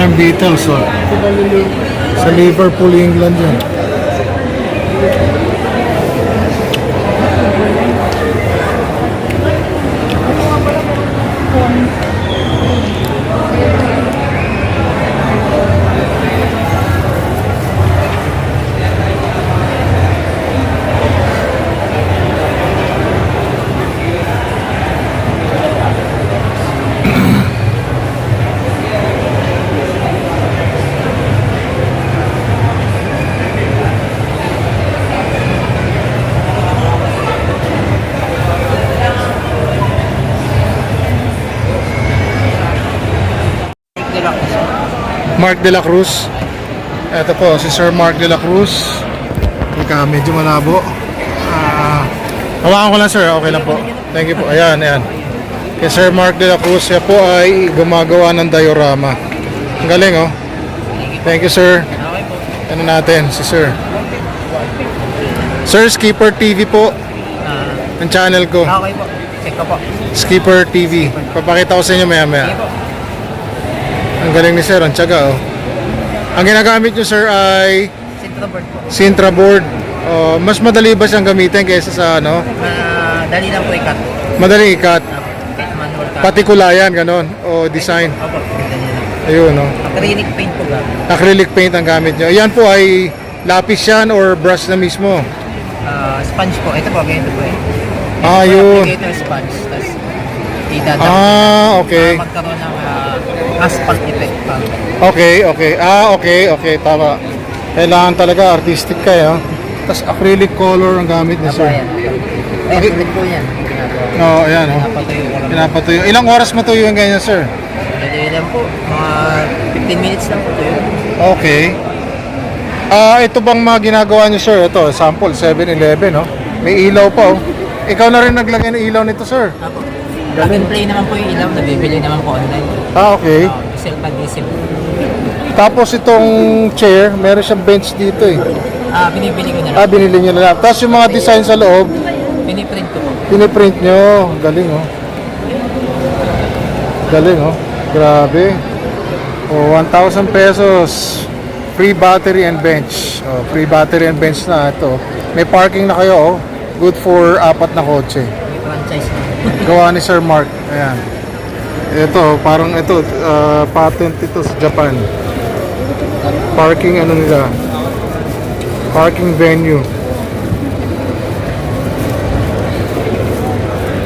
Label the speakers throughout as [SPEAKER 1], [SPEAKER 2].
[SPEAKER 1] Ang Beatles, oh. Sa Liverpool, England yan. Mark de la Cruz. Ito po, si Sir Mark de la Cruz. Teka, medyo malabo. Hawakan ko lang, sir. Okay lang po. Thank you po. Ayan, ayan. Kay Sir Mark de la Cruz, siya po ay gumagawa ng diorama. Ang galing, oh. Thank you, sir. Ano natin, si Sir. Sir, Skipper TV po. Ang channel ko.
[SPEAKER 2] Okay po. Check ko po.
[SPEAKER 1] Skipper TV. Papakita ko sa inyo maya-maya.
[SPEAKER 2] Sige po.
[SPEAKER 1] Ang galing ni Sir, ang tiyaga, oh. Ang ginagamit nyo, sir, ay
[SPEAKER 2] Sintra board po.
[SPEAKER 1] Sintra board. Mas madali ba siyang gamitin kaysa sa ano?
[SPEAKER 2] Dali lang po ikat.
[SPEAKER 1] Madali ikat.
[SPEAKER 2] Kahit manual cut.
[SPEAKER 1] Pati kulayan, ganon. O design.
[SPEAKER 2] Opo, ganyan lang.
[SPEAKER 1] Ayun, no.
[SPEAKER 2] Acrylic paint po gamit.
[SPEAKER 1] Acrylic paint ang gamit nyo. Yan po ay lapis yan or brush na mismo?
[SPEAKER 2] Sponge po. Ito po, ganito po eh.
[SPEAKER 1] Ah, yun.
[SPEAKER 2] Applicator sponge. Tapos, idadap.
[SPEAKER 1] Okay.
[SPEAKER 2] Magkaroon ng asphalt effect pa.
[SPEAKER 1] Okay, okay. Okay. Tama. Kailangan talaga artistic kayo. Tapos acrylic color ang gamit ni
[SPEAKER 2] Apo,
[SPEAKER 1] sir.
[SPEAKER 2] ayan. Ay, sulit po yan. Ginagawa.
[SPEAKER 1] Oo, ayan, oh.
[SPEAKER 2] Pinapatuyo ko lang.
[SPEAKER 1] Pinapatuyo. Ilang oras matuyo yung ganyan, sir?
[SPEAKER 2] Dali lang po. Mga 15 minutes lang po tuyo.
[SPEAKER 1] Okay. Ito bang mga ginagawa niyo, sir? Ito, sample, 7-Eleven, no? May ilaw pa, oh. Ikaw na rin naglagay ng ilaw nito, sir.
[SPEAKER 2] Apo. Plug and play naman po yung ilaw. Nabibili naman po online.
[SPEAKER 1] Okay.
[SPEAKER 2] Diesel pa diesel.
[SPEAKER 1] Tapos itong chair, meron siyang bench dito, eh.
[SPEAKER 2] Binibili ko na lang.
[SPEAKER 1] Binili niyo na lang. Tapos yung mga design sa loob,
[SPEAKER 2] Piniprint ko po.
[SPEAKER 1] piniprint niyo. Galing, oh. Galing, oh. Grabe. 1,000 pesos. Free battery and bench. Free battery and bench na ito. May parking na kayo, oh. Good for 4 na kotse.
[SPEAKER 2] May franchise na.
[SPEAKER 1] Gawa ni Sir Mark. Ayan. Ito, parang ito, patent ito sa Japan. Parking ano nila. Parking venue.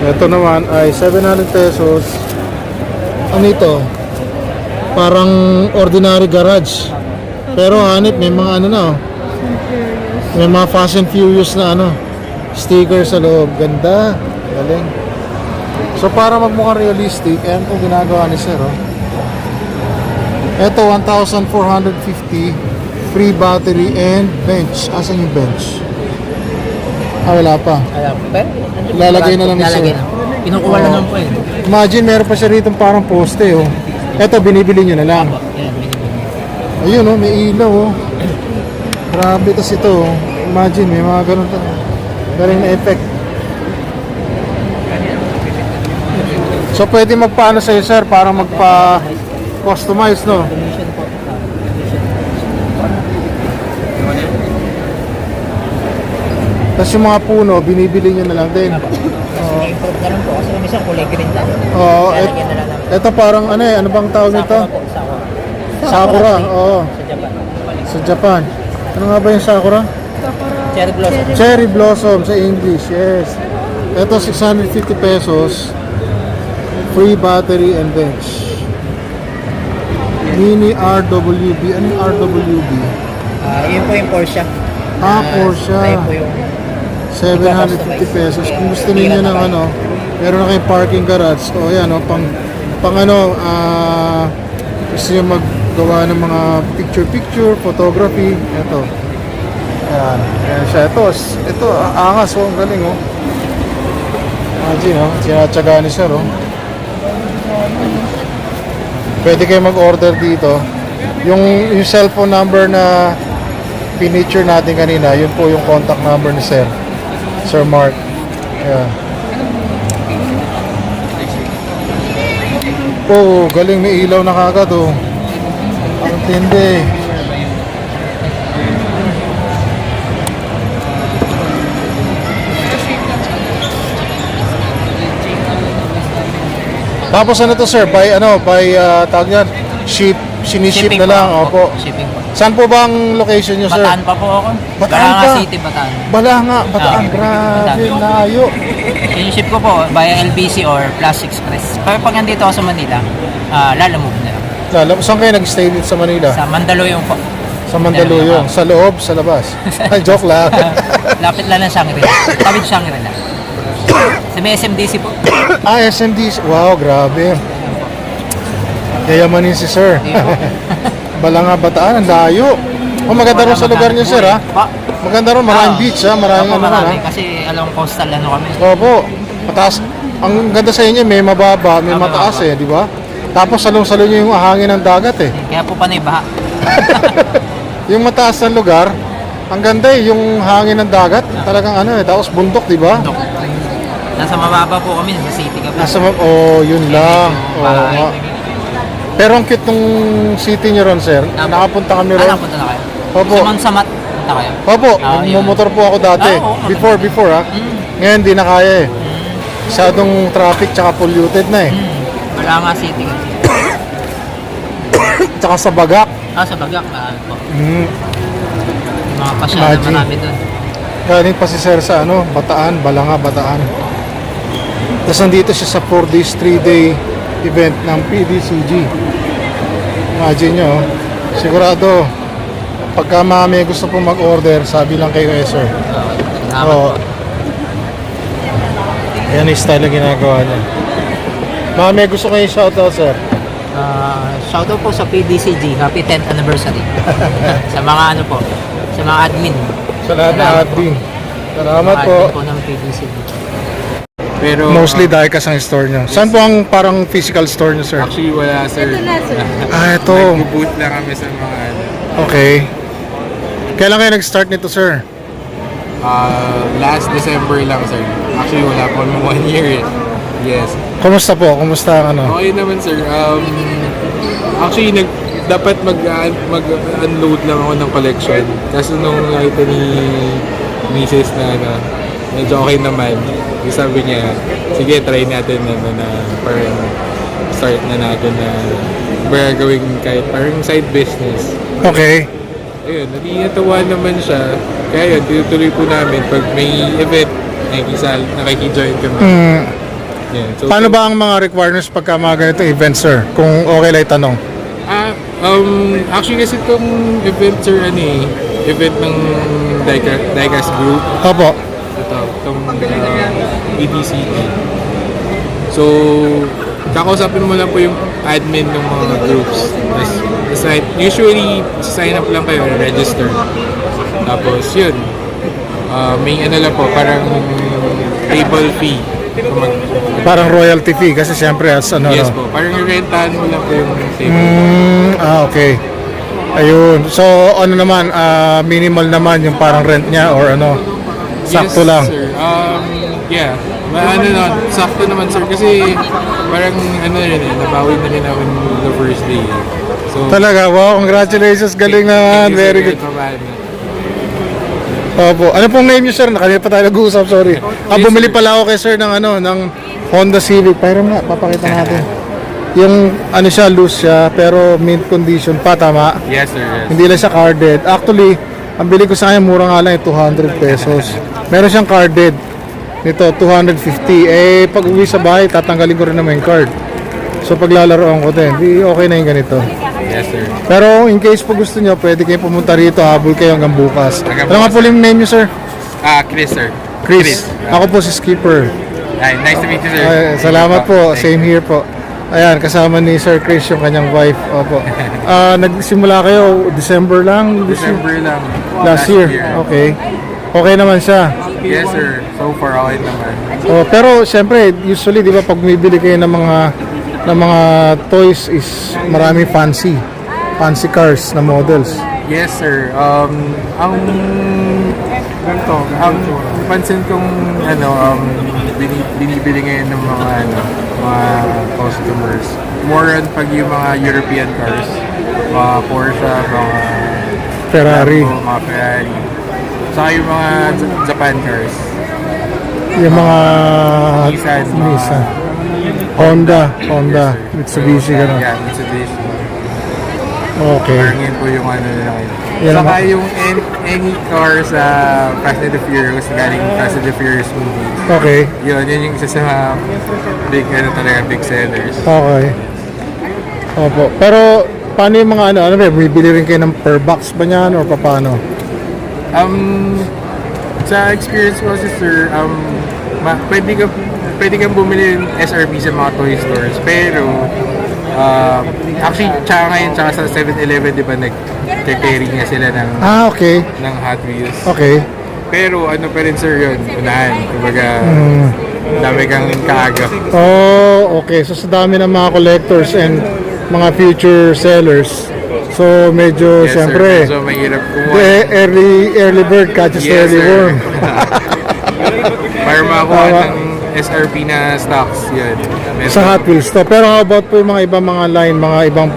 [SPEAKER 1] Ito naman ay 700 pesos. Ano ito? Parang ordinary garage. Pero hanip, may mga ano na, oh. May mga Fast and Furious na ano, sticker sa loob. Ganda. Galing. So para magmukhang realistic, ayan po ginagawa ni Sir, oh. Ito 1,450, free battery and bench. Asan yung bench? Wala pa.
[SPEAKER 2] Alam, pero
[SPEAKER 1] Lalagay na lang ni Sir.
[SPEAKER 2] lalagay na. Kinukuha na lang po eh.
[SPEAKER 1] Imagine meron pa siya rito parang poste, oh. Ito binibili nyo na lang.
[SPEAKER 2] Ayan, binibili.
[SPEAKER 1] Ayun, oh, may ilaw, oh. Grabe, tas ito, oh. Imagine may mga ganun ta. Galing na effect. So pwede magpaano sa'yo, sir, para magpa-customize, no?
[SPEAKER 2] Commission po.
[SPEAKER 1] Tapos yung mga puno, binibili nyo na lang din.
[SPEAKER 2] Ini-improve na lang po kasi minsan kulay green lang.
[SPEAKER 1] Oo,
[SPEAKER 2] Lalagyan na lang ng
[SPEAKER 1] ito parang ano eh, ano bang tawag nito?
[SPEAKER 2] sakura po, sakura.
[SPEAKER 1] Sakura, oo.
[SPEAKER 2] Sa Japan.
[SPEAKER 1] Sa Japan. Ano nga ba yung sakura?
[SPEAKER 2] Cherry blossom.
[SPEAKER 1] Cherry blossom sa English, yes. Ito 650 pesos. Free battery and bench. Mini RWB. Ano yung RWB?
[SPEAKER 2] Yun po yung Porsche.
[SPEAKER 1] Porsche.
[SPEAKER 2] Ayun po yung
[SPEAKER 1] 750 pesos. Kung gusto niyo ng ano, meron na kayong parking garage. O yan, o, pang ano, gusto niyo maggawa ng mga picture-picture, photography. Ito. Ayan. Ayan siya. Ito, angas, oh. Ang galing, oh. Imagine, oh. Sinatsaga ni Sir, oh. Pwede kayo mag-order dito. Yung cellphone number na piniture natin kanina, yun po yung contact number ni Sir Mark. Yeah. Oh, galing, may ilaw na kagad, oh. Ang tindi. Tapos ano to sir, tawag yan, siniship
[SPEAKER 2] Shipping
[SPEAKER 1] na lang,
[SPEAKER 2] po.
[SPEAKER 1] opo.
[SPEAKER 2] Shipping po.
[SPEAKER 1] Saan po ba ang location nyo sir?
[SPEAKER 2] Bataan pa po ako.
[SPEAKER 1] Bataan
[SPEAKER 2] Balanga
[SPEAKER 1] pa?
[SPEAKER 2] City, Bataan.
[SPEAKER 1] Bataan,
[SPEAKER 2] Ah,
[SPEAKER 1] grabe,
[SPEAKER 2] Bataan.
[SPEAKER 1] layo.
[SPEAKER 2] Siniship ko po via LBC or Plus Express. Pero pag nandito ako sa Manila, lalamove na lang.
[SPEAKER 1] Saan kayo nag-stay dito sa Manila?
[SPEAKER 2] Sa Mandaluyong po.
[SPEAKER 1] Sa Mandaluyong, sa loob, sa labas. Ay, joke lang.
[SPEAKER 2] Lapit lang ng Shangri-La. Tawid Shangri-La. Sa may SMDC po.
[SPEAKER 1] SMD, wow, grabe. Yayamanin si sir.
[SPEAKER 2] Hindi po.
[SPEAKER 1] Balanga, Bataan, ang layo. Maganda rin sa lugar niyo sir ha.
[SPEAKER 2] Pa.
[SPEAKER 1] Maganda rin, maraming beach ha, maraming
[SPEAKER 2] Opo,
[SPEAKER 1] ano ha.
[SPEAKER 2] marami. Kasi alam coastal ano kami.
[SPEAKER 1] Opo, mataas. Ang ganda sa inyo, may mababa, may mataas eh, di ba? Tapos salong-salo nyo yung hangin ng dagat eh.
[SPEAKER 2] Kaya po panay baha.
[SPEAKER 1] Yung mataas na lugar, ang ganda eh, yung hangin ng dagat, talagang ano eh, tapos bundok, di ba?
[SPEAKER 2] Dok. Nasa mababa po kami, sa city kami.
[SPEAKER 1] Yun lang. Oo
[SPEAKER 2] Bahay.
[SPEAKER 1] nga. Pero ang cute nung city nyo ron, sir. Nakapunta kami ron.
[SPEAKER 2] Napunta na kayo?
[SPEAKER 1] Opo.
[SPEAKER 2] Sa Mansamat, punta kayo?
[SPEAKER 1] Opo,
[SPEAKER 2] Yun.
[SPEAKER 1] nagmumotor po ako dati.
[SPEAKER 2] Oo, maganda.
[SPEAKER 1] Before ha. Ngayon, di na kaya eh. Masyadong traffic tsaka polluted na eh.
[SPEAKER 2] Balanga City.
[SPEAKER 1] Tsaka sa Bagak.
[SPEAKER 2] Sa Bagak, po.
[SPEAKER 1] Mm.
[SPEAKER 2] Yung mga pasya na
[SPEAKER 1] Imagine.
[SPEAKER 2] marami doon.
[SPEAKER 1] Galing pa si sir sa Bataan, Balanga, Bataan. Tapos nandito siya sa 4 days, 3 day event ng PDCG. Imagine nyo, sigurado, pagka may gusto po mag-order, sabi lang kayo sir.
[SPEAKER 2] Salamat
[SPEAKER 1] Oo.
[SPEAKER 2] po.
[SPEAKER 1] Yan yung style na ginagawa niya. May gusto kayo shoutout sir.
[SPEAKER 2] Shoutout po sa PDCG. Happy 10th anniversary. Sa mga sa mga admin.
[SPEAKER 1] Sa lahat na
[SPEAKER 2] Salamat po.
[SPEAKER 1] admin. Salamat
[SPEAKER 2] Mga
[SPEAKER 1] po.
[SPEAKER 2] admin po ng PDCG.
[SPEAKER 3] Pero
[SPEAKER 1] Mostly Diecast ang store niyo. Saan po ang parang physical store niyo sir?
[SPEAKER 3] actually wala sir.
[SPEAKER 1] Ito.
[SPEAKER 3] Nag-boot lang kami sa mga
[SPEAKER 1] Okay. Kailan kayo nag-start nito sir?
[SPEAKER 3] last December lang sir. Actually wala pa naman 1 year eh. Yes.
[SPEAKER 1] Kumusta po? Kumusta ang ano?
[SPEAKER 3] Okay naman sir. Actually dapat mag-unload lang ako ng collection. Kasi nung nakita ni Mrs. na medyo okay naman. Yung sabi niya, sige try natin na parang start na natin na gawing kahit parang side business.
[SPEAKER 1] Okay.
[SPEAKER 3] Ayun, natatawa naman siya. Kaya yun, tinutuloy po namin pag may event, nakikijoin kami. Yan. So,
[SPEAKER 1] Paano ba ang mga requirements pagka mga ganito event sir? Kung okay lang itanong.
[SPEAKER 3] Actually kasi itong event sir, event ng Diecast Group.
[SPEAKER 1] Opo.
[SPEAKER 3] Itong EDCT. So, kakausapin mo lang po yung admin ng mga groups. Usually, sign up lang kayo, register. Tapos yun, may lang po, parang table fee.
[SPEAKER 1] Parang royalty fee kasi siyempre as
[SPEAKER 3] Yes
[SPEAKER 1] no?
[SPEAKER 3] po, parang rentahan mo lang po yung table.
[SPEAKER 1] Okay. Ayun. So naman, minimal naman yung parang rent niya or sakto
[SPEAKER 3] Yes,
[SPEAKER 1] lang.
[SPEAKER 3] Sir. Yeah. Sakto naman sir kasi parang nabawi na rin namin the first day. So,
[SPEAKER 1] Talaga, wow, congratulations, galing naman,
[SPEAKER 3] thank you,
[SPEAKER 1] very
[SPEAKER 3] sir,
[SPEAKER 1] good.
[SPEAKER 3] kahit papaano.
[SPEAKER 1] Opo. Ano pong name niyo sir? Nakanina pa tayo nag-uusap, sorry. Bumili pala ako kay sir ng ng Honda Civic. Pyram nga, papakita natin. Yung siya, loose siya, pero mint condition pa, tama?
[SPEAKER 3] Yes sir, yes.
[SPEAKER 1] Hindi lang siya carded. Actually, ang bili ko sa kanya mura nga lang 200 pesos. Meron siyang carded. Nito 250. Pag uwi sa bahay, tatanggalin ko rin naman yung card. So paglalaroan ko din, okay na yung ganito.
[SPEAKER 3] Yes sir.
[SPEAKER 1] Pero in case po gusto nyo, pwede kayo pumunta rito, habol kayo hanggang bukas.
[SPEAKER 3] Hanggang
[SPEAKER 1] Ano nga po
[SPEAKER 3] bukas.
[SPEAKER 1] yung name nyo sir?
[SPEAKER 3] Chris sir.
[SPEAKER 1] Chris. Ako po si Skipper.
[SPEAKER 3] Hi, nice to meet you sir.
[SPEAKER 1] Salamat po.
[SPEAKER 3] Thank
[SPEAKER 1] Same here po. Ayan, kasama ni Sir Chris yung kanyang wife. Opo. Nagsimula kayo December lang?
[SPEAKER 3] December lang.
[SPEAKER 1] Last year. Okay. Okay naman siya.
[SPEAKER 3] Yes sir. So far okay naman.
[SPEAKER 1] Pero siyempre, usually, di ba, pag bumibili kayo ng mga toys is marami fancy cars na models.
[SPEAKER 3] Yes sir. Ang pansin kong binibili ngayon ng mga customers. More on pag yung mga European cars. mga Porsche, mga
[SPEAKER 1] Ferrari.
[SPEAKER 3] Lambo, mga Ferrari. Saka yung mga Japan cars.
[SPEAKER 1] Yung mga
[SPEAKER 3] Nissan,
[SPEAKER 1] Nissan. Honda, Mitsubishi,
[SPEAKER 3] So,
[SPEAKER 1] gano'n.
[SPEAKER 3] Yeah, Mitsubishi.
[SPEAKER 1] Okay.
[SPEAKER 3] Parang yun po yung ano nila ngayon.
[SPEAKER 1] Yan
[SPEAKER 3] Saka
[SPEAKER 1] ang-
[SPEAKER 3] yung any car sa Fast and the Furious, galing Fast and the Furious movies.
[SPEAKER 1] Okay.
[SPEAKER 3] Yun yung isa sa big, ano talaga, big sellers.
[SPEAKER 1] Okay. Opo. Pero, paano yung mga ano ba, bibili rin kayo ng per box ba niyan or paano?
[SPEAKER 3] Sa experience ko kasi sir, pwede kang bumili ng SRP sa mga toy stores, pero actually, tsaka ngayon, tsaka sa 7-Eleven, di ba, nag-carry nga sila ng,
[SPEAKER 1] Okay.
[SPEAKER 3] ng Hot Wheels.
[SPEAKER 1] Okay.
[SPEAKER 3] Pero ano pa rin sir yun, unahan. Kumbaga, dami kang kaagap.
[SPEAKER 1] Oh, okay. So, sa dami ng mga collectors and mga future sellers. So, medyo,
[SPEAKER 3] Yes,
[SPEAKER 1] siyempre,
[SPEAKER 3] sir. So, mahirap
[SPEAKER 1] the
[SPEAKER 3] kumuha.
[SPEAKER 1] early bird catches the
[SPEAKER 3] Yes,
[SPEAKER 1] early
[SPEAKER 3] sir.
[SPEAKER 1] worm.
[SPEAKER 3] Para makakuha
[SPEAKER 1] Tama.
[SPEAKER 3] ng SRP na stocks, yun.
[SPEAKER 1] Sa Hot Wheels to. Pero how about po yung mga ibang mga line, mga ibang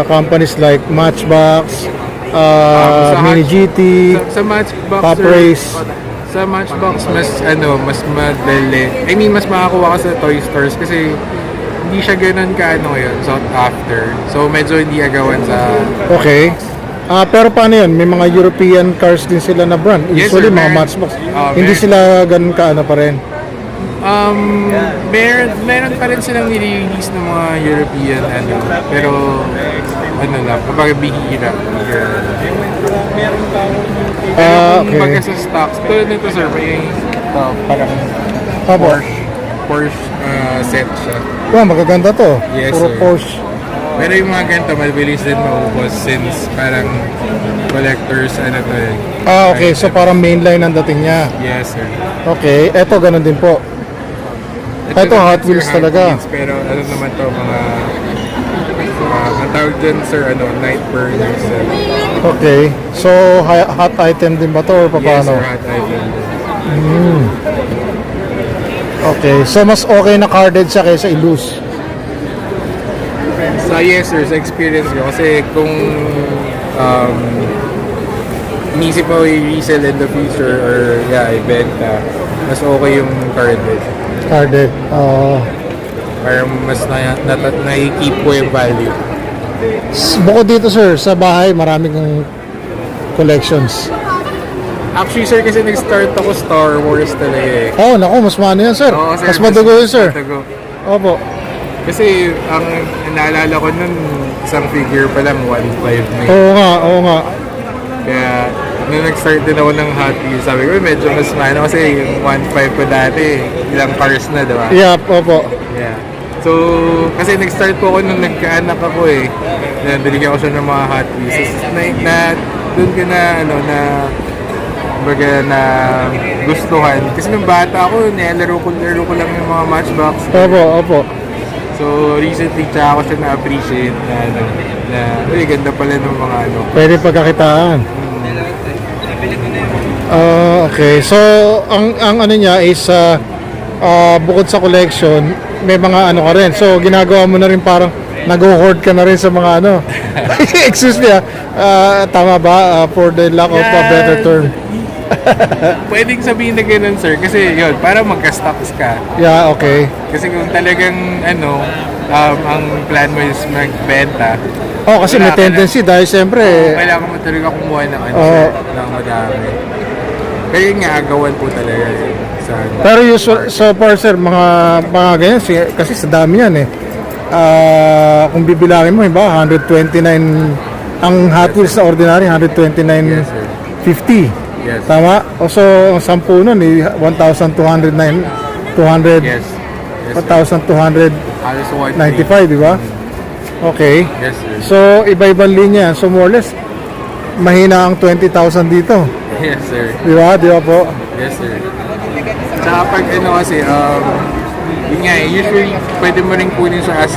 [SPEAKER 1] companies like Matchbox,
[SPEAKER 3] Sa
[SPEAKER 1] Mini
[SPEAKER 3] Hot-
[SPEAKER 1] GT,
[SPEAKER 3] Sa Matchbox,
[SPEAKER 1] Pop
[SPEAKER 3] sir,
[SPEAKER 1] Race.
[SPEAKER 3] sa Matchbox, mas madali. I mean, mas makakuha ka sa toy stores kasi hindi siya ganun kaano ngayon, sought after. So, medyo hindi agawan sa...
[SPEAKER 1] Okay. Pero paano yun? May mga European cars din sila na brand.
[SPEAKER 3] Yes,
[SPEAKER 1] Usually
[SPEAKER 3] sir,
[SPEAKER 1] mga
[SPEAKER 3] meron.
[SPEAKER 1] Matchbox.
[SPEAKER 3] Oh,
[SPEAKER 1] Hindi
[SPEAKER 3] meron.
[SPEAKER 1] sila ganun kaano pa rin.
[SPEAKER 3] Meron pa rin silang nire-release ng mga European pero ano lang, kapag bihira. Pero kung baga
[SPEAKER 1] Okay.
[SPEAKER 3] sa stocks, tulad nito sir, may parang
[SPEAKER 1] Opo.
[SPEAKER 3] Porsche set siya.
[SPEAKER 1] Wow, magaganda to.
[SPEAKER 3] Yes,
[SPEAKER 1] Puro
[SPEAKER 3] sir.
[SPEAKER 1] Porsche.
[SPEAKER 3] Pero yung mga ganito, mabilis din maubos since parang collectors, to eh.
[SPEAKER 1] Okay. So parang mainline ang dating niya.
[SPEAKER 3] Yes, sir.
[SPEAKER 1] Okay. Eto, ganun din po. Ito,
[SPEAKER 3] naman,
[SPEAKER 1] Hot
[SPEAKER 3] sir,
[SPEAKER 1] Wheels talaga.
[SPEAKER 3] Wheels, pero ano naman to, mga ang tawag dyan, sir, night burners. Sir.
[SPEAKER 1] Okay. So, hot item din ba to or
[SPEAKER 3] Yes,
[SPEAKER 1] paano?
[SPEAKER 3] sir, hot item.
[SPEAKER 1] Okay. So, mas okay na carded siya kaysa i-loose.
[SPEAKER 3] So, yes, sir, sa experience ko. Kasi kung inisip mo i-resell in the future or ibenta, mas okay yung carded.
[SPEAKER 1] Carded.
[SPEAKER 3] Parang mas na-keep ko yung value.
[SPEAKER 1] Bukod dito, sir, sa bahay, marami kong collections.
[SPEAKER 3] Actually, sir, kasi nag-start ako Star Wars talaga eh.
[SPEAKER 1] Oh, naku, mas maano yan, sir.
[SPEAKER 3] Oo, sir,
[SPEAKER 1] Mas madugo yun, sir.
[SPEAKER 3] Madugo.
[SPEAKER 1] Opo.
[SPEAKER 3] Kasi ang naalala ko nun, isang figure pa lang, 1.5 na yun.
[SPEAKER 1] Oo nga.
[SPEAKER 3] Kaya nung nag-start din ako ng Hot Wheels, sabi ko medyo mas maano kasi yung 1.5 ko dati, ilang cars na, diba?
[SPEAKER 1] Yeah, opo.
[SPEAKER 3] Yeah. So, kasi nag-start po ako nung nagkaanak ako eh. Binigyan ko siya ng mga Hot Wheels. Doon ko na gustuhan. Kasi nung bata ako, laro ko lang yung mga Matchbox.
[SPEAKER 1] Opo.
[SPEAKER 3] So, recently, tsaka ako siya na-appreciate na ganda pala ng mga
[SPEAKER 1] Pwede pagkakitaan. Okay. So, ang ano niya is bukod sa collection, may mga ano ka rin. So, ginagawa mo na rin parang nag-hoard ka na rin sa mga ano. Excuse me tama ba? For the lack of a better term.
[SPEAKER 3] Pwedeng sabihin na ganun, sir. Kasi yun, para magka-stocks ka.
[SPEAKER 1] Yeah, okay.
[SPEAKER 3] Kasi kung talagang ang plan mo is magbenta,
[SPEAKER 1] Kasi may
[SPEAKER 3] wala ka
[SPEAKER 1] tendency dahil siyempre
[SPEAKER 3] kailangan mo talaga kumuha ng
[SPEAKER 1] Oo.
[SPEAKER 3] ng madami. Kaya yun nga, agawan po talaga yun sa
[SPEAKER 1] pero usual so far sir mga ganyan kasi sa dami yan eh. Kung bibilangin mo, iba 129 ang Hot Wheels na ordinary 129.50.
[SPEAKER 3] Yes.
[SPEAKER 1] Tama? O so ang 10 nun 1,209 200
[SPEAKER 3] Yes.
[SPEAKER 1] 1,295,
[SPEAKER 3] Halos 1.5.
[SPEAKER 1] di ba? Okay.
[SPEAKER 3] Yes, sir.
[SPEAKER 1] So iba-ibang linya. So more or less mahina ang 20,000 dito.
[SPEAKER 3] Yes, sir.
[SPEAKER 1] Di ba? Di ba po?
[SPEAKER 3] Yes, sir. Tsaka pag kasi, yun nga, usually pwede mo rin kunin siya as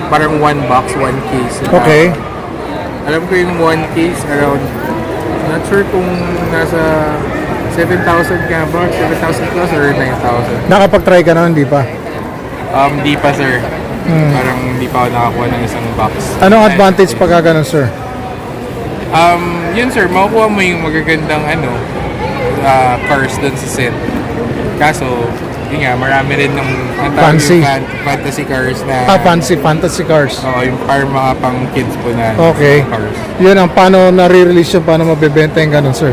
[SPEAKER 3] parang one box, one case.
[SPEAKER 1] Okay.
[SPEAKER 3] Alam ko yung one case around, not sure kung nasa 7,000 ka ba? 7,000 plus or 9,000?
[SPEAKER 1] Nakapag-try ka na, hindi pa?
[SPEAKER 3] Di pa, sir. Parang hindi pa ako nakakuha ng isang box.
[SPEAKER 1] Anong advantage pagka ganun, sir?
[SPEAKER 3] Yun sir, makukuha mo yung magagandang cars doon sa set. Kaso, yun nga, marami rin ng
[SPEAKER 1] Fancy.
[SPEAKER 3] Fantasy cars na...
[SPEAKER 1] Fantasy cars.
[SPEAKER 3] Oo, yung para mga pang kids po na
[SPEAKER 1] Okay.
[SPEAKER 3] cars.
[SPEAKER 1] Yun ang paano nare-release yun, paano mabebenta yung ganun, sir?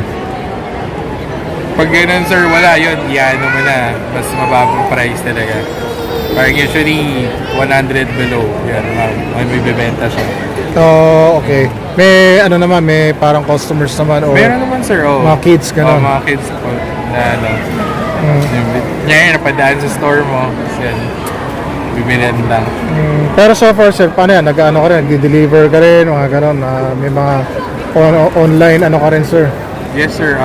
[SPEAKER 3] Pag ganun sir, wala yun. Iano mo na, mas mababang price talaga. Parang usually 100 below. Yan, may bibenta siya.
[SPEAKER 1] Oh, okay. May ano naman, may parang customers naman or
[SPEAKER 3] Meron naman sir,
[SPEAKER 1] mga kids, ganun.
[SPEAKER 3] mga kids po na ngayon, napadaan sa store mo. So, yan, bibilin lang.
[SPEAKER 1] Pero so far, sir, paano yan? Nag-ano ka rin? Di-deliver ka rin? Mga ganun? May mga online ano ka rin, sir?
[SPEAKER 3] Yes sir,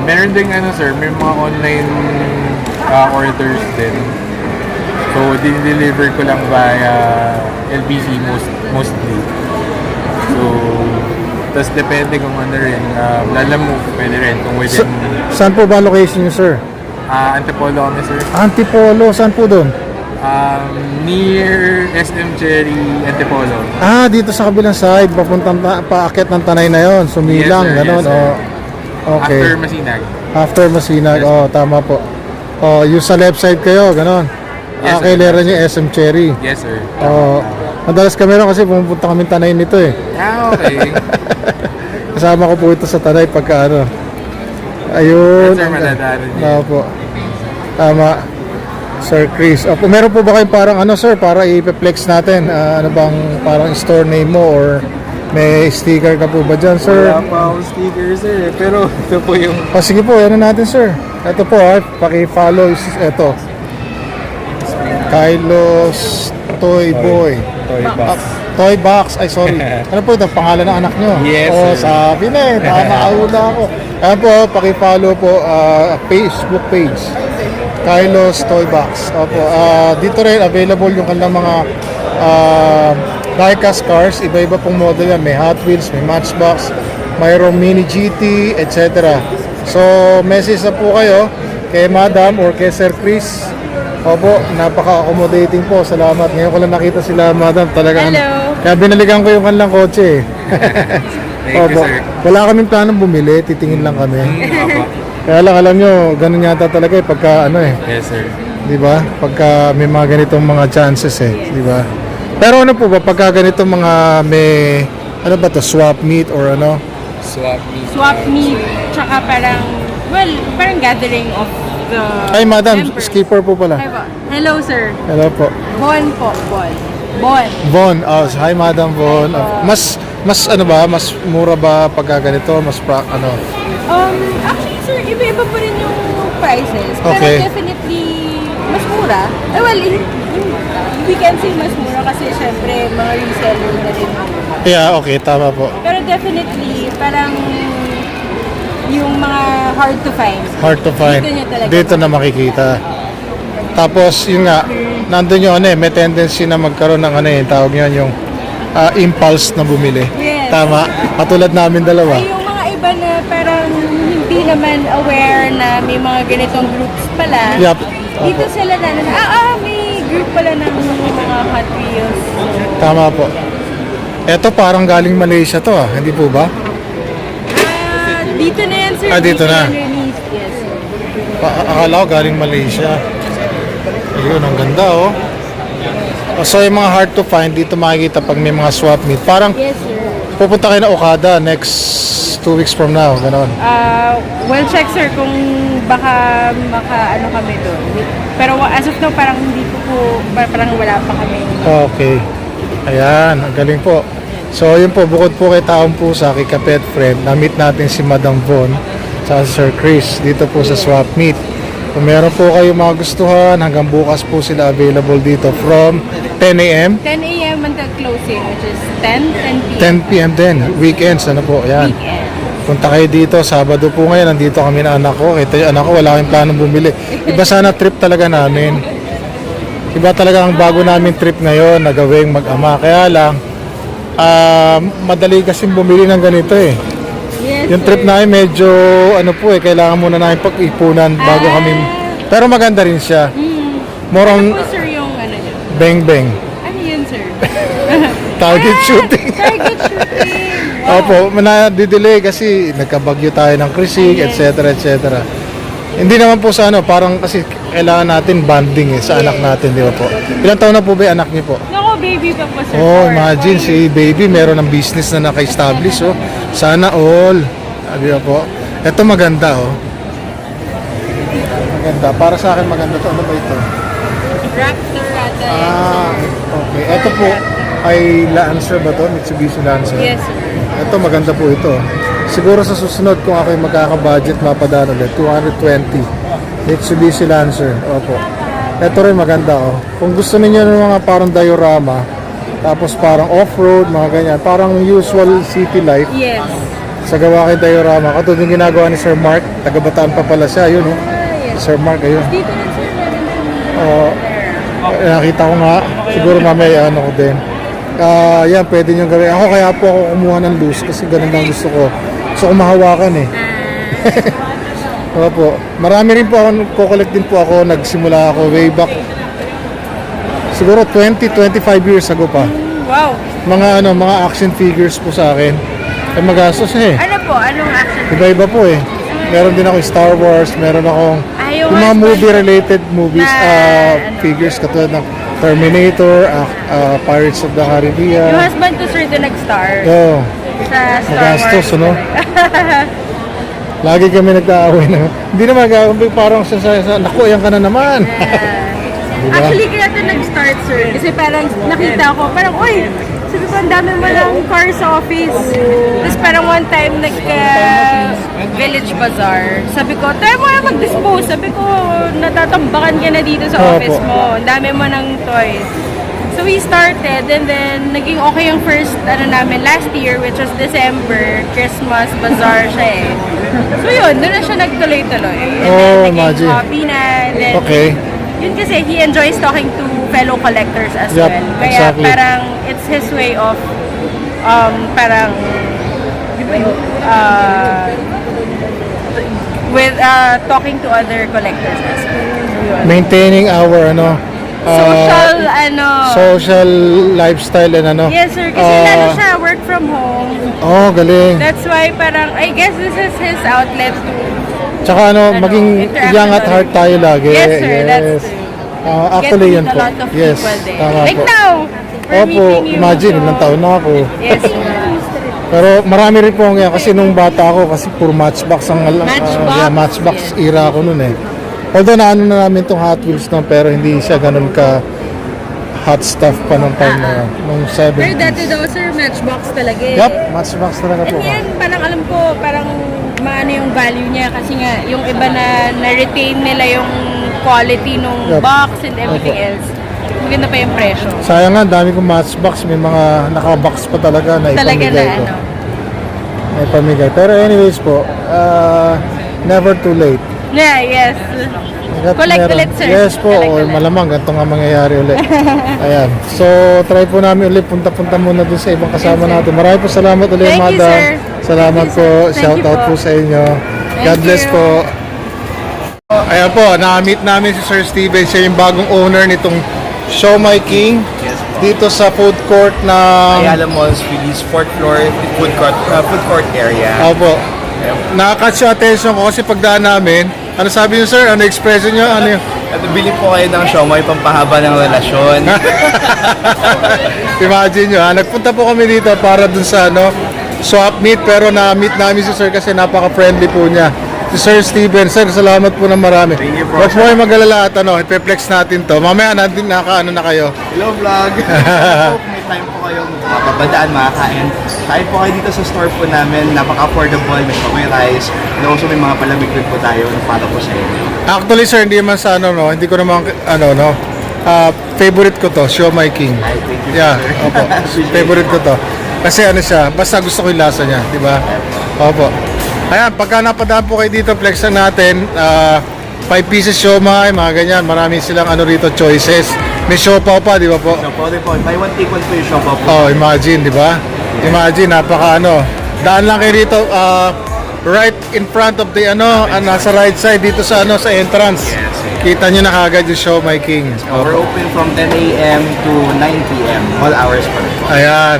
[SPEAKER 3] meron ding sir, may mga online orders din. So, deliver ko lang via LBC mostly. So, tas depende kung ano rin, lalamove, pwede rin kung within
[SPEAKER 1] Saan po ba location niyo, sir?
[SPEAKER 3] Antipolo kami sir.
[SPEAKER 1] Antipolo, saan po doon?
[SPEAKER 3] Near SM Cherry, Antipolo.
[SPEAKER 1] Dito sa kabilang side, paakyat ng Tanay na yon, Sumilang,
[SPEAKER 3] Yes, sir.
[SPEAKER 1] ganun.
[SPEAKER 3] Yes, sir.
[SPEAKER 1] Okay.
[SPEAKER 3] After Masinag.
[SPEAKER 1] After Masinag,
[SPEAKER 3] Yes.
[SPEAKER 1] tama po. Yung sa left side kayo, ganun.
[SPEAKER 3] Yes, sir.
[SPEAKER 1] Kailera niyo SM Cherry.
[SPEAKER 3] Yes sir.
[SPEAKER 1] Madalas kami rin kasi pumunta kami Tanay nito eh.
[SPEAKER 3] Okay.
[SPEAKER 1] Kasama ko po ito sa Tanay pagka ano. Ayun.
[SPEAKER 3] Yes, sir, madadaanan niyo.
[SPEAKER 1] Po. Tama. Sir Chris. Meron po ba kayong parang ano, sir, para i-flex natin? Ano bang parang store name mo or may sticker ka po ba dyan, sir?
[SPEAKER 3] Wala pa akong sticker sir, pero ito po yung
[SPEAKER 1] Sige po, ano natin, sir? Ito po, paki-follow. Ito. Kylos Toy Boy.
[SPEAKER 3] toy box.
[SPEAKER 1] Toy Box. Ay, sorry. Ano po ito? Pangalan ng anak nyo?
[SPEAKER 3] Yes, sir.
[SPEAKER 1] Sabi na eh. Tama, aula ako. Ayan po, paki-follow po Facebook page. Kylos Toy Box. Opo. Dito rin, available yung kanilang mga diecast cars. Iba-iba pong model yan. May Hot Wheels, may Matchbox, mayroong Mini GT, etc. So, message na po kayo kay Madam or kay Sir Chris. Opo, napaka-accommodating po. Salamat. Ngayon ko lang nakita sila, Madam. Talagang,
[SPEAKER 4] Hello.
[SPEAKER 1] kaya binalikan ko yung kanilang kotse eh.
[SPEAKER 3] Thank you sir.
[SPEAKER 1] Wala kaming planong bumili, titingin lang kami.
[SPEAKER 3] Opo.
[SPEAKER 1] Kaya lang alam nyo, ganun yata talaga eh, pagka ano eh.
[SPEAKER 3] Yes sir.
[SPEAKER 1] Di ba? Pagka may mga ganitong mga chances eh, di ba? Pero ano po ba pagka ganitong mga may ano ba to, swap meet or ano?
[SPEAKER 3] Swap me.
[SPEAKER 4] Swap meet, tsaka parang gathering of the
[SPEAKER 1] Ay, madam,
[SPEAKER 4] members.
[SPEAKER 1] skipper po pala.
[SPEAKER 4] Hi po. Hello, sir.
[SPEAKER 1] Hello po.
[SPEAKER 4] Bon po, Bon. Bon.
[SPEAKER 1] Von, hi Madam Von. Mas ano ba, mas mura ba pagka ganito? Mas ano?
[SPEAKER 4] Actually, sir, iba-iba pa rin yung prices.
[SPEAKER 1] Okay.
[SPEAKER 4] Pero definitely, mas mura. We can say mas mura kasi syempre, mga reseller na rin.
[SPEAKER 1] Yeah, okay, tama po.
[SPEAKER 4] Pero definitely, parang yung mga hard to find.
[SPEAKER 1] Hard to find.
[SPEAKER 4] Dito nyo talaga
[SPEAKER 1] Dito na makikita. Tapos yun nga, nandun yung ano eh, may tendency na magkaroon ng ano eh, tawag yun yung impulse na bumili.
[SPEAKER 4] Yes.
[SPEAKER 1] Tama. Katulad namin dalawa.
[SPEAKER 4] Ay, yung mga iba na parang hindi naman aware na may mga ganitong groups pala.
[SPEAKER 1] Yup.
[SPEAKER 4] Dito sila na, may group pala ng mga Hot Wheels.
[SPEAKER 1] Tama po. Eto parang galing Malaysia to hindi po ba?
[SPEAKER 4] Dito na yan, sir.
[SPEAKER 1] Dito na.
[SPEAKER 4] Underneath. Yes, sir.
[SPEAKER 1] Akala ko galing Malaysia. Ayun, ang ganda oh. So yung mga hard to find, dito makikita pag may mga swap meet. Parang
[SPEAKER 4] Yes, sir.
[SPEAKER 1] pupunta kayo na Okada next 2 weeks from now, ganon.
[SPEAKER 4] Well, check, sir, kung baka maka-ano kami doon. Pero as of now, parang hindi po, parang wala pa kami.
[SPEAKER 1] Okay. Ayan, ang galing po. So yun po, bukod po kay Taong Pusa, kay Kapet Friend, na-meet natin si Madam Von sa Sir Chris dito po sa swap meet. Kung meron po kayo mga gustuhan, hanggang bukas po sila available dito from 10 a.m.
[SPEAKER 4] 10 a.m. until closing, which is 10 p.m.
[SPEAKER 1] 10 p.m. din, weekends, ano po, ayan.
[SPEAKER 4] Weekend.
[SPEAKER 1] Punta kayo dito, Sabado po ngayon, nandito kami na anak ko. Ito yung anak ko, wala kaming planong bumili. Iba sana trip talaga namin. Iba talaga ang bago namin trip ngayon na gawing mag-ama. Kaya lang, madali kasing bumili ng ganito eh.
[SPEAKER 4] Yes,
[SPEAKER 1] Yung trip
[SPEAKER 4] sir.
[SPEAKER 1] namin medyo, ano po eh, kailangan muna namin pag-ipunan bago kami. Pero maganda rin siya. more
[SPEAKER 4] Ano
[SPEAKER 1] on
[SPEAKER 4] po sir yung ano yun?
[SPEAKER 1] bang-bang.
[SPEAKER 4] Ano yun sir?
[SPEAKER 1] Target shooting.
[SPEAKER 4] Target shooting! Wow!
[SPEAKER 1] Opo, na-delay kasi nagkabagyo tayo ng Krisig,
[SPEAKER 4] Yes.
[SPEAKER 1] etc. etc. Hindi naman po sa ano, parang kasi kailangan natin bonding sa anak natin, di ba po? Ilang taon na po ba yung anak niyo po?
[SPEAKER 4] Naku, baby pa po sir.
[SPEAKER 1] Oh,
[SPEAKER 4] 4.
[SPEAKER 1] imagine si baby meron ng business na naka-establish, oh. Sana all. Di ba po? Ito maganda, oh. Maganda. Para sa akin maganda to. Ano ba ito?
[SPEAKER 4] Raptor ata.
[SPEAKER 1] Ah, okay. Ito po ay Lancer ba to? Mitsubishi Lancer.
[SPEAKER 4] Yes sir.
[SPEAKER 1] Ito maganda po ito. Siguro sa susunod kung ako yung magkaka-budget mapadaan ulit, 220. Mitsubishi Lancer. Opo. Ito rin maganda, oh. Kung gusto niyo ng mga parang diorama, tapos parang off-road, mga ganyan, parang usual city life,
[SPEAKER 4] Yes.
[SPEAKER 1] sa gawa kay diorama. Katulad yung ginagawa ni Sir Mark, taga-Bataan pa pala siya, yun, oh.
[SPEAKER 4] Yes.
[SPEAKER 1] Sir Mark, ayun.
[SPEAKER 4] Dito rin sir, meron din.
[SPEAKER 1] Oo. Nakita ko nga, siguro mamaya ano ko din. Yan, pwede nyo gawin. Ako kaya po ako kumuha ng loose kasi ganun lang gusto ko. Gusto ko mahawakan eh. Opo. Marami rin po ako, kukolect din po ako, nagsimula ako way back. Siguro 20-25 years ago pa.
[SPEAKER 4] Wow!
[SPEAKER 1] Mga action figures po sa akin. Eh magastos eh.
[SPEAKER 4] Ano po? Anong action?
[SPEAKER 1] Iba-iba po eh. Meron din ako Star Wars, meron akong
[SPEAKER 4] Yung
[SPEAKER 1] yung mga
[SPEAKER 4] husband
[SPEAKER 1] movie-related movies,
[SPEAKER 4] na,
[SPEAKER 1] figures katulad ng Terminator, Pirates of the
[SPEAKER 4] Yung
[SPEAKER 1] Caribbean.
[SPEAKER 4] husband ko sir doon nag-star
[SPEAKER 1] Oh,
[SPEAKER 4] sa Star
[SPEAKER 1] magastos,
[SPEAKER 4] Wars.
[SPEAKER 1] ano? Lagi kami nagkaaway na. Hindi naman nagkaaway, parang sa naku, ayan ka na naman. Diba?
[SPEAKER 4] Actually, kaya ito nag-start, sir. Kasi parang nakita ko, parang, uy, sabi ko, ang dami mo lang car sa office. Tapos parang one time, Village Bazaar. Sabi ko, try mo na mag-dispose. Sabi ko, natatambakan ka na dito sa
[SPEAKER 1] Opo.
[SPEAKER 4] office mo. Ang dami mo ng toys. So we started, and then naging okay yung first namin last year, which was December, Christmas bazaar siya eh. So yun, doon na siya nagtuloy-tuloy. And
[SPEAKER 1] Oh,
[SPEAKER 4] then naging
[SPEAKER 1] imagine.
[SPEAKER 4] hobby na. And then,
[SPEAKER 1] Okay.
[SPEAKER 4] yun kasi he enjoys talking to fellow collectors as
[SPEAKER 1] Yep,
[SPEAKER 4] well. Kaya
[SPEAKER 1] exactly.
[SPEAKER 4] parang it's his way of parang with talking to other collectors as well. So, yun.
[SPEAKER 1] Maintaining our social lifestyle and ano.
[SPEAKER 4] Yes sir, kasi lalo siya work from home.
[SPEAKER 1] Oh, galing.
[SPEAKER 4] That's why parang I guess this is his outlet to
[SPEAKER 1] Tsaka maging
[SPEAKER 4] interact
[SPEAKER 1] young
[SPEAKER 4] with
[SPEAKER 1] at heart tayo lagi.
[SPEAKER 4] Yes sir, that's true.
[SPEAKER 1] Actually,
[SPEAKER 4] Get
[SPEAKER 1] yun
[SPEAKER 4] to meet
[SPEAKER 1] po.
[SPEAKER 4] a lot of
[SPEAKER 1] Yes,
[SPEAKER 4] people there.
[SPEAKER 1] tama
[SPEAKER 4] Like
[SPEAKER 1] po.
[SPEAKER 4] now, we're
[SPEAKER 1] Opo,
[SPEAKER 4] meeting you.
[SPEAKER 1] imagine,
[SPEAKER 4] so-
[SPEAKER 1] ilang taon na ako.
[SPEAKER 4] Yes sir.
[SPEAKER 1] Pero marami rin po ngayon kasi nung bata ako kasi puro Matchbox ang
[SPEAKER 4] Matchbox?
[SPEAKER 1] Matchbox
[SPEAKER 4] Yes.
[SPEAKER 1] era ako noon eh. Although naano na namin tong Hot Wheels no, pero hindi siya ganun ka hot stuff pa nung time na nung 70s.
[SPEAKER 4] Pero dati daw sir, Matchbox talaga eh.
[SPEAKER 1] Yup, Matchbox talaga po.
[SPEAKER 4] And yan, parang alam ko, parang maano yung value niya kasi nga, yung iba na-retain nila yung quality nung
[SPEAKER 1] Yup.
[SPEAKER 4] box and everything
[SPEAKER 1] Opo.
[SPEAKER 4] else. Maganda pa yung presyo.
[SPEAKER 1] Sayang nga, dami kong Matchbox, may mga naka-box pa talaga na
[SPEAKER 4] Talaga na
[SPEAKER 1] ipamigay ko.
[SPEAKER 4] ano.
[SPEAKER 1] May pamigay. Pero anyways po, never too late.
[SPEAKER 4] Yeah, yes. Collect
[SPEAKER 1] Meron.
[SPEAKER 4] ulit, sir.
[SPEAKER 1] Yes po,
[SPEAKER 4] Collect
[SPEAKER 1] or
[SPEAKER 4] ulit.
[SPEAKER 1] malamang ganito nga mangyayari ulit. Ayan. So, try po namin ulit. Punta-punta muna dun sa ibang kasama
[SPEAKER 4] Yes, sir.
[SPEAKER 1] natin. Maraming po salamat ulit,
[SPEAKER 4] Thank you,
[SPEAKER 1] madam.
[SPEAKER 4] sir.
[SPEAKER 1] Salamat
[SPEAKER 4] Thank you,
[SPEAKER 1] po.
[SPEAKER 4] sir. Thank
[SPEAKER 1] Shout
[SPEAKER 4] you
[SPEAKER 1] out
[SPEAKER 4] po.
[SPEAKER 1] po sa inyo.
[SPEAKER 4] Thank
[SPEAKER 1] God bless
[SPEAKER 4] you.
[SPEAKER 1] po. Ayan po, na-meet namin si Sir Steven. Siya yung bagong owner nitong Show My King. Dito sa food court ng...
[SPEAKER 5] Ayala Malls Phillies 4th floor food court area.
[SPEAKER 1] Opo. Nakaka-catch yung attention ko kasi pagdaan namin, ano sabi niyo sir? Ano expression niyo? Ano yung...
[SPEAKER 5] At bili po kayo ng siomay pampahaba ng relasyon.
[SPEAKER 1] Imagine nyo ha, nagpunta po kami dito para dun sa swap meet pero na-meet namin si sir kasi napaka-friendly po niya. Si Sir Steven, sir, salamat po ng marami.
[SPEAKER 5] Thank you po,
[SPEAKER 1] Huwag po kayo mag-alala at ipeplex natin to. Mamaya natin naka-ano na kayo.
[SPEAKER 5] Hello vlog! Hope may time po kayong mapabadaan, makakain. Kain po kayo dito sa store po namin. Napaka-affordable, may pamay rice. And also may mga palamig po tayo na para po sa inyo.
[SPEAKER 1] Actually sir, hindi man sa hindi ko naman favorite ko to, Show My King.
[SPEAKER 5] Ay, thank you
[SPEAKER 1] Yeah,
[SPEAKER 5] sir.
[SPEAKER 1] opo. Favorite ko to. Kasi siya, basta gusto ko yung lasa niya, di ba? Opo. Ayan, pagka napadaan po kayo dito, flex na natin, 5 pieces siomai, mga ganyan, marami silang rito, choices. May siopaw pa, di ba po?
[SPEAKER 5] So po rin po, buy one take one po yung shop po.
[SPEAKER 1] Oh, imagine, di ba? Imagine, daan lang kayo rito, right in front of the nasa right side dito sa sa entrance.
[SPEAKER 5] Yes.
[SPEAKER 1] Kita nyo na kagad yung Show My King.
[SPEAKER 5] We're open from 10 a.m. to 9 p.m. All hours pa rin po.
[SPEAKER 1] Ayan.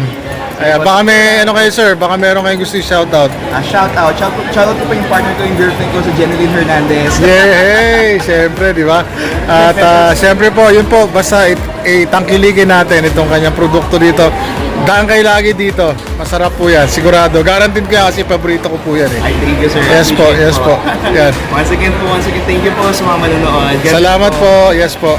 [SPEAKER 1] Ayan, baka may kayo sir, baka meron kayong gusto i-shoutout.
[SPEAKER 5] Shout out po po yung partner ko, yung girlfriend ko, si Jeneline Hernandez.
[SPEAKER 1] Yay! Siyempre, di ba? At siyempre po, yun po, basta itangkiligin natin itong kanyang produkto dito. Daan kayo lagi dito. Masarap po yan, sigurado. Guaranteed ko yan kasi paborito ko po yan eh.
[SPEAKER 5] Ay, thank you, sir.
[SPEAKER 1] Yes po,
[SPEAKER 5] Appreciate
[SPEAKER 1] yes po. Yan.
[SPEAKER 5] Once again, thank you po sa mga manonood. God
[SPEAKER 1] Salamat
[SPEAKER 5] bless
[SPEAKER 1] po, yes po.